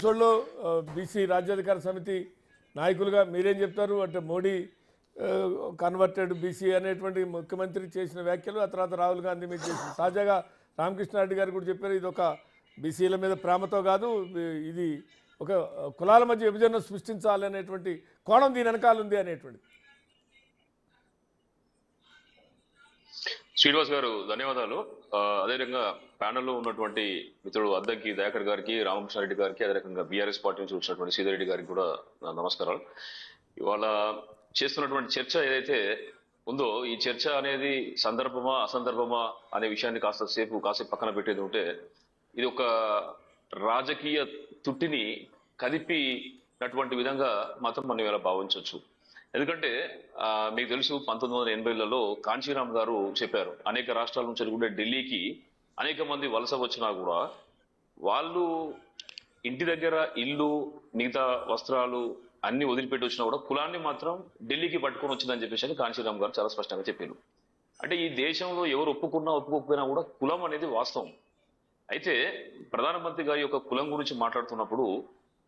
ఎపిసోడ్లో బీసీ రాజ్యాధికార సమితి నాయకులుగా మీరేం చెప్తారు? అంటే మోడీ కన్వర్టెడ్ బీసీ అనేటువంటి ముఖ్యమంత్రి చేసిన వ్యాఖ్యలు, ఆ తర్వాత రాహుల్ గాంధీ మీద చేసిన, తాజాగా రామకృష్ణారెడ్డి గారు కూడా చెప్పారు ఇది ఒక బీసీల మీద ప్రేమతో కాదు, ఇది ఒక కులాల మధ్య విభజన సృష్టించాలి అనేటువంటి కోణం దీని వెనకాల ఉంది అనేటువంటిది. శ్రీనివాస్ గారు ధన్యవాదాలు. అదేవిధంగా ప్యానెల్లో ఉన్నటువంటి మిత్రుడు అద్దంకి దయాకర్ గారికి, రామకృష్ణారెడ్డి గారికి, అదే రకంగా బీఆర్ఎస్ పార్టీ నుంచి వచ్చినటువంటి సీతారెడ్డి గారికి కూడా నా నమస్కారాలు. ఇవాళ చేస్తున్నటువంటి చర్చ ఏదైతే ఉందో, ఈ చర్చ అనేది సందర్భమా అసందర్భమా అనే విషయాన్ని కాసేపు పక్కన పెట్టేది ఉంటే, ఇది ఒక రాజకీయ తుట్టిని కదిపినటువంటి విధంగా మాత్రం మనం ఇలా భావించవచ్చు. ఎందుకంటే మీకు తెలుసు 1980లలో కాంచీరామ్ గారు చెప్పారు, అనేక రాష్ట్రాల నుంచి కూడా ఢిల్లీకి అనేక మంది వలస వచ్చినా కూడా వాళ్ళు ఇంటి దగ్గర ఇల్లు, మిగతా వస్త్రాలు అన్ని వదిలిపెట్టి వచ్చినా కూడా కులాన్ని మాత్రం ఢిల్లీకి పట్టుకొని వచ్చిందని చెప్పేసి కాంచీరామ్ గారు చాలా స్పష్టంగా చెప్పారు. అంటే ఈ దేశంలో ఎవరు ఒప్పుకున్నా ఒప్పుకోకపోయినా కూడా కులం అనేది వాస్తవం. అయితే ప్రధానమంత్రి గారి యొక్క కులం గురించి మాట్లాడుతున్నప్పుడు,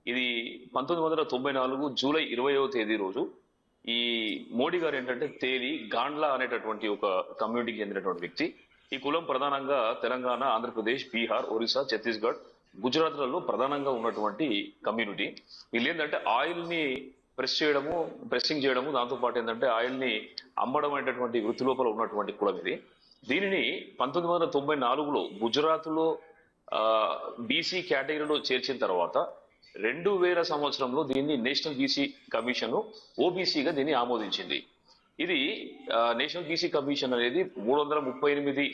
ఇది 1994 జూలై 20వ తేదీ రోజు ఈ మోడీ గారు ఏంటంటే తేలి గాండ్లా అనేటటువంటి ఒక కమ్యూనిటీకి చెందినటువంటి వ్యక్తి. ఈ కులం ప్రధానంగా తెలంగాణ, ఆంధ్రప్రదేశ్, బీహార్, ఒరిస్సా, ఛత్తీస్గఢ్, గుజరాత్లలో ప్రధానంగా ఉన్నటువంటి కమ్యూనిటీ. వీళ్ళు ఏంటంటే ఆయిల్ ని ప్రెస్సింగ్ చేయడము, దాంతో పాటు ఏంటంటే ఆయిల్ ని అమ్మడం అనేటటువంటి వృత్తి లోపల ఉన్నటువంటి కులం ఇది. దీనిని 1994లో గుజరాత్ లో బీసీ కేటగిరీలో చేర్చిన తర్వాత 2000 సంవత్సరంలో దీన్ని నేషనల్ బీసీ కమిషన్ ఓబీసీగా దీన్ని ఆమోదించింది. ఇది నేషనల్ బీసీ కమిషన్ అనేది 338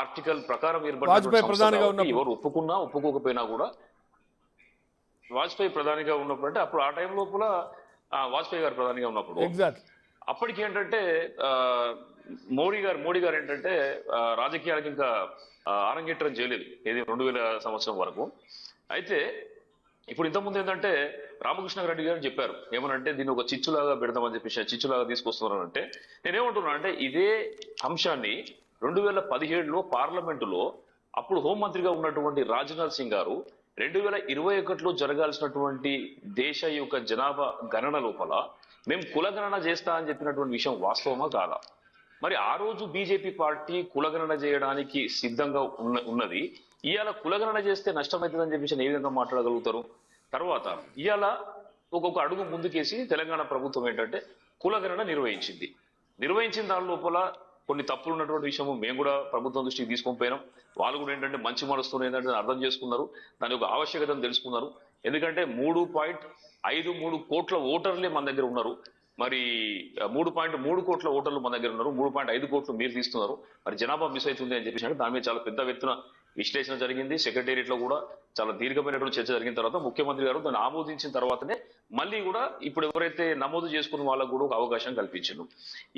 ఆర్టికల్ ప్రకారం ఏర్పడిన, ఎవరు ఒప్పుకున్నా ఒప్పుకోకపోయినా కూడా, వాజ్పేయి ప్రధానిగా ఉన్నప్పుడు, అంటే అప్పుడు ఆ టైం లోపల వాజ్పేయి గారు ప్రధానిగా ఉన్నప్పుడు, అప్పటికి ఏంటంటే మోడీ గారు ఏంటంటే రాజకీయాలకు ఇంకా ఆరంగేట్రం చేయలేదు, ఇది 2000 సంవత్సరం వరకు. అయితే ఇప్పుడు ఇంతకుముందు ఏంటంటే రామకృష్ణారెడ్డి గారు చెప్పారు ఏమనంటే, దీన్ని ఒక చిచ్చులాగా పెడదామని చెప్పేసి, చిచ్చులాగా తీసుకొస్తున్నానంటే నేనేమంటున్నానంటే, ఇదే అంశాన్ని 2017లో పార్లమెంటులో అప్పుడు హోంమంత్రిగా ఉన్నటువంటి రాజ్నాథ్ సింగ్ గారు 2021లో జరగాల్సినటువంటి దేశ యొక్క జనాభా గణన లోపల మేము కులగణన చేస్తా అని చెప్పినటువంటి విషయం వాస్తవమా కాదా? మరి ఆ రోజు బీజేపీ పార్టీ కులగణన చేయడానికి సిద్ధంగా ఉన్నది. ఇవాళ కులగణన చేస్తే నష్టమవుతుందని చెప్పేసి ఏ విధంగా మాట్లాడగలుగుతారు? తర్వాత ఇవాళ ఒక్కొక్క అడుగు ముందుకేసి తెలంగాణ ప్రభుత్వం ఏంటంటే కులగణన నిర్వహించిన దాని లోపల కొన్ని తప్పులు ఉన్నటువంటి విషయము మేము కూడా ప్రభుత్వం దృష్టికి తీసుకొని పోయినాం. వాళ్ళు కూడా ఏంటంటే మంచి మనసుతో ఏంటంటే అర్థం చేసుకున్నారు, దాని యొక్క ఆవశ్యకతను తెలుసుకున్నారు. ఎందుకంటే 3.53 కోట్ల ఓటర్లే మన దగ్గర ఉన్నారు. మరి 3.3 కోట్ల ఓటర్లు మన దగ్గర ఉన్నారు, 3.5 కోట్లు మీరు తీస్తున్నారు. మరి జనాభా మిస్ అవుతుంది అని చెప్పేసి దాని మీద చాలా పెద్ద ఎత్తున విశ్లేషణ జరిగింది. సెక్రటేరియట్ లో కూడా చాలా దీర్ఘమైనటువంటి చర్చ జరిగిన తర్వాత ముఖ్యమంత్రి గారు దాన్ని ఆమోదించిన తర్వాతనే మళ్ళీ కూడా ఇప్పుడు ఎవరైతే నమోదు చేసుకున్న వాళ్ళకు కూడా ఒక అవకాశం కల్పించారు.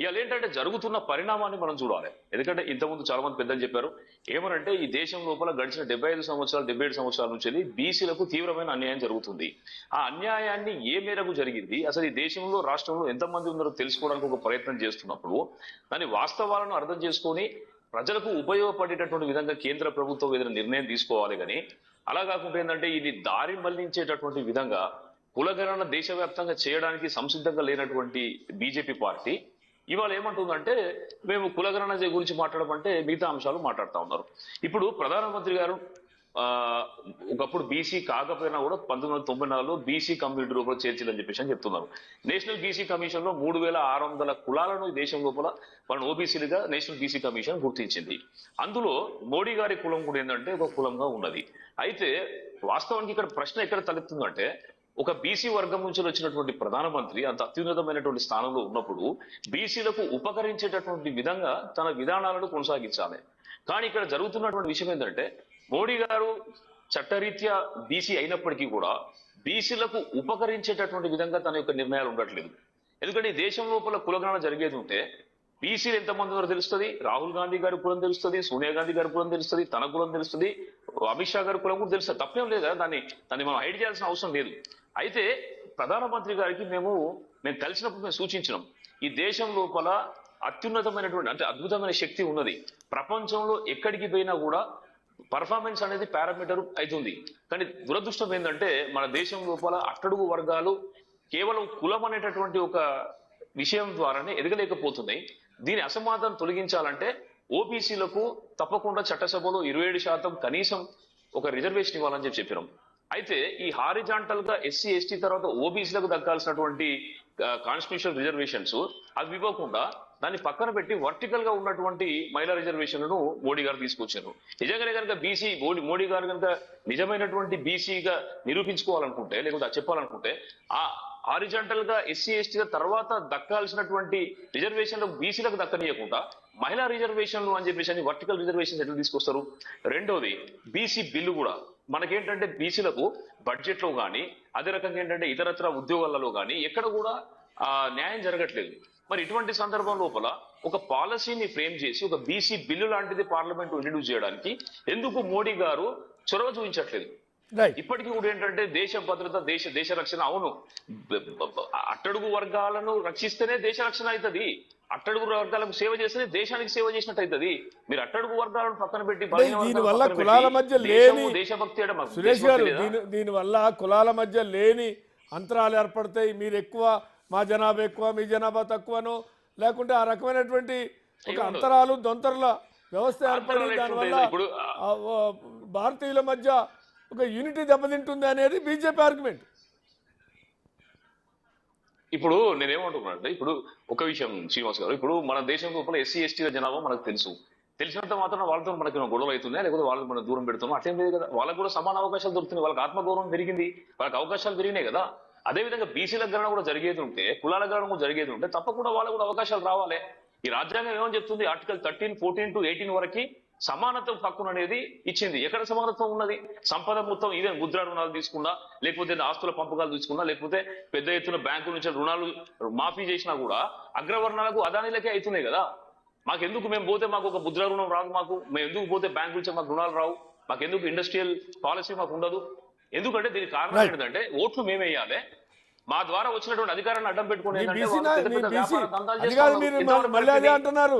ఇవాళ ఏంటంటే జరుగుతున్న పరిణామాన్ని మనం చూడాలి. ఎందుకంటే ఇంతకుముందు చాలా మంది పెద్దలు చెప్పారు ఏమనంటే, ఈ దేశం లోపల గడిచిన 75 సంవత్సరాలు 77 సంవత్సరాల నుంచి బీసీలకు తీవ్రమైన అన్యాయం జరుగుతుంది. ఆ అన్యాయాన్ని ఏ మేరకు జరిగింది, అసలు ఈ దేశంలో రాష్ట్రంలో ఎంతమంది ఉన్నారో తెలుసుకోవడానికి ఒక ప్రయత్నం చేస్తున్నప్పుడు దాని వాస్తవాలను అర్థం చేసుకొని ప్రజలకు ఉపయోగపడేటటువంటి విధంగా కేంద్ర ప్రభుత్వం ఏదైనా నిర్ణయం తీసుకోవాలి. కానీ అలా కాకుండా ఏంటంటే ఇది దారి మళ్లించేటటువంటి విధంగా కులగణన దేశవ్యాప్తంగా చేయడానికి సంసిద్ధంగా లేనటువంటి బీజేపీ పార్టీ ఇవాళ ఏమంటుందంటే, మేము కులగణన గురించి మాట్లాడమంటే మిగతా అంశాలు మాట్లాడుతూ ఉన్నారు. ఇప్పుడు ప్రధానమంత్రి గారు ఒకప్పుడు బీసీ కాకపోయినా కూడా 1994లో బీసీ కమ్యూనిటీ లోపల చేర్చాలని చెప్పేసి అని చెప్తున్నారు. నేషనల్ బీసీ కమిషన్ లో 3600 కులాలను ఈ దేశం లోపల వాళ్ళని ఓబీసీలుగా నేషనల్ బీసీ కమిషన్ గుర్తించింది. అందులో మోడీ గారి కులం కూడా ఏంటంటే ఒక కులంగా ఉన్నది. అయితే వాస్తవానికి ఇక్కడ ప్రశ్న ఎక్కడ తలెత్తుందంటే, ఒక బీసీ వర్గం నుంచి వచ్చినటువంటి ప్రధానమంత్రి అంత అత్యున్నతమైనటువంటి స్థానంలో ఉన్నప్పుడు బీసీలకు ఉపకరించేటటువంటి విధంగా తన విధానాలను కొనసాగించాలి. కానీ ఇక్కడ జరుగుతున్నటువంటి విషయం ఏంటంటే, మోడీ గారు చట్టరీత్యా బీసీ అయినప్పటికీ కూడా బీసీలకు ఉపకరించేటటువంటి విధంగా తన యొక్క నిర్ణయాలు ఉండట్లేదు. ఎందుకంటే ఈ దేశం లోపల కులగణన జరిగేది ఉంటే బీసీలు ఎంతమంది ఉన్నారో తెలుస్తుంది, రాహుల్ గాంధీ గారి కులం తెలుస్తుంది, సోనియా గాంధీ గారి కులం తెలుస్తుంది, తన కులం తెలుస్తుంది, అమిత్ షా గారి కులం కూడా తెలుస్తుంది. తప్పేం లేదా, దాన్ని మనం హైడ్ చేయాల్సిన అవసరం లేదు. అయితే ప్రధానమంత్రి గారికి మేము కలిసినప్పుడు మేము సూచించినాం, ఈ దేశం లోపల అత్యున్నతమైనటువంటి అంటే అద్భుతమైన శక్తి ఉన్నది. ప్రపంచంలో ఎక్కడికి పోయినా కూడా పర్ఫార్మెన్స్ అనేది పారామీటర్ అవుతుంది. కానీ దురదృష్టం ఏంటంటే మన దేశం లోపల అట్టడుగు వర్గాలు కేవలం కులం అనేటటువంటి ఒక విషయం ద్వారానే ఎదగలేకపోతున్నాయి. దీని అసమానతను తొలగించాలంటే ఓబీసీలకు తప్పకుండా చట్టసభలో 27% కనీసం ఒక రిజర్వేషన్ ఇవ్వాలని చెప్పినాం. అయితే ఈ హారిజాంటల్ గా ఎస్సీ ఎస్టీ తర్వాత ఓబీసీలకు దక్కాల్సినటువంటి కాన్స్టిట్యూషనల్ రిజర్వేషన్స్ అవి ఇవ్వకుండా దాన్ని పక్కన పెట్టి వర్టికల్ గా ఉన్నటువంటి మహిళా రిజర్వేషన్లను మోడీ గారు తీసుకొచ్చారు. నిజంగానే కనుక బీసీ మోడీ గారు కనుక నిజమైనటువంటి బీసీగా నిరూపించుకోవాలనుకుంటే లేకపోతే చెప్పాలనుకుంటే ఆ హారిజాంటల్ గా ఎస్సీ ఎస్టీ తర్వాత దక్కాల్సినటువంటి రిజర్వేషన్లు బీసీలకు దక్కనీయకుండా మహిళా రిజర్వేషన్లు అని చెప్పేసి వర్టికల్ రిజర్వేషన్ ఎట్లా తీసుకొస్తారు? రెండోది బీసీ బిల్లు కూడా మనకేంటంటే బీసీలకు బడ్జెట్ లో కానీ అదే రకంగా ఏంటంటే ఇతరత్ర ఉద్యోగాలలో కానీ ఎక్కడ కూడా న్యాయం జరగట్లేదు. మరి ఇటువంటి సందర్భం లోపల ఒక పాలసీని ఫ్రేమ్ చేసి ఒక బీసీ బిల్లు లాంటిది పార్లమెంట్ ఇంట్రడ్యూస్ చేయడానికి ఎందుకు మోడీ గారు చొరవ చూపించట్లేదు? ఇప్పటికీ కూడా ఏంటంటే దేశ భద్రత దేశ రక్షణ, అవును అట్టడుగు వర్గాలను రక్షిస్తేనే దేశ రక్షణ అవుతుంది, అట్టడుగు వర్గాలకు సేవ చేస్తేనే దేశానికి సేవ చేసినట్టు అవుతుంది. మీరు అట్టడుగు వర్గాలను పక్కన పెట్టి దీనివల్ల కులాల మధ్య లేని దేశభక్తి సురేష్ గారు దీనివల్ల కులాల మధ్య లేని అంతరాలు ఏర్పడతాయి. మీరు ఎక్కువ, మా జనాభా ఎక్కువ, మీ జనాభా తక్కువను, లేకుంటే ఆ రకమైనటువంటి ఒక అంతరాలు దొంతరల వ్యవస్థ ఏర్పడి దానివల్ల భారతీయుల మధ్య ఒక యూనిటీ దెబ్బతింటుంది అనేది బీజేపీ ఆర్గ్యుమెంట్. ఇప్పుడు నేనేమంటున్నా అంటే ఇప్పుడు ఒక విషయం శ్రీనివాస్ గారు, ఇప్పుడు మన దేశం లోపల ఎస్సీ ఎస్టీల జనాభా మనకు తెలిసినంత మాత్రం వాళ్ళతో మనకి గొడవలు అవుతున్నాయి, లేకపోతే వాళ్ళకి మనం దూరం పెడుతున్నాం, అట్లేం లేదు కదా. వాళ్ళకు కూడా సమాన అవకాశాలు దొరుకుతున్నాయి, వాళ్ళకి ఆత్మగౌరవం పెరిగింది, వాళ్ళకి అవకాశాలు పెరిగినాయి కదా. అదేవిధంగా బీసీల గణన కూడా జరిగేది ఉంటే, కులాల గణన కూడా జరిగేది ఉంటే తప్పకుండా వాళ్ళకు కూడా అవకాశాలు రావాలి. ఈ రాజ్యాంగం ఏమని చెప్తుంది? ఆర్టికల్ 13, 14 to 18 వరకు సమానత్వం హక్కును అనేది ఇచ్చింది. ఎక్కడ సమానత్వం ఉన్నది? సంపద మొత్తం ఈవెన్ ముద్రా రుణాలు తీసుకున్నా, లేకపోతే ఆస్తుల పంపకాలు తీసుకున్నా, లేకపోతే పెద్ద ఎత్తున బ్యాంకు నుంచి రుణాలు మాఫీ చేసినా కూడా అగ్రవర్ణాలకు అదానిలకే అవుతున్నాయి కదా. మాకెందుకు మేము పోతే మాకు ఒక ముద్రా రుణం రాదు, మేము ఎందుకు పోతే బ్యాంకు నుంచి మాకు రుణాలు రావు, మాకెందుకు ఇండస్ట్రియల్ పాలసీ మాకు ఉండదు? ఎందుకంటే దీనికి కారణం ఏంటంటే ఓట్లు మేమే వేయాలి, మా ద్వారా వచ్చినటువంటి అధికారాన్ని అడ్డం పెట్టుకుని అంటున్నారు.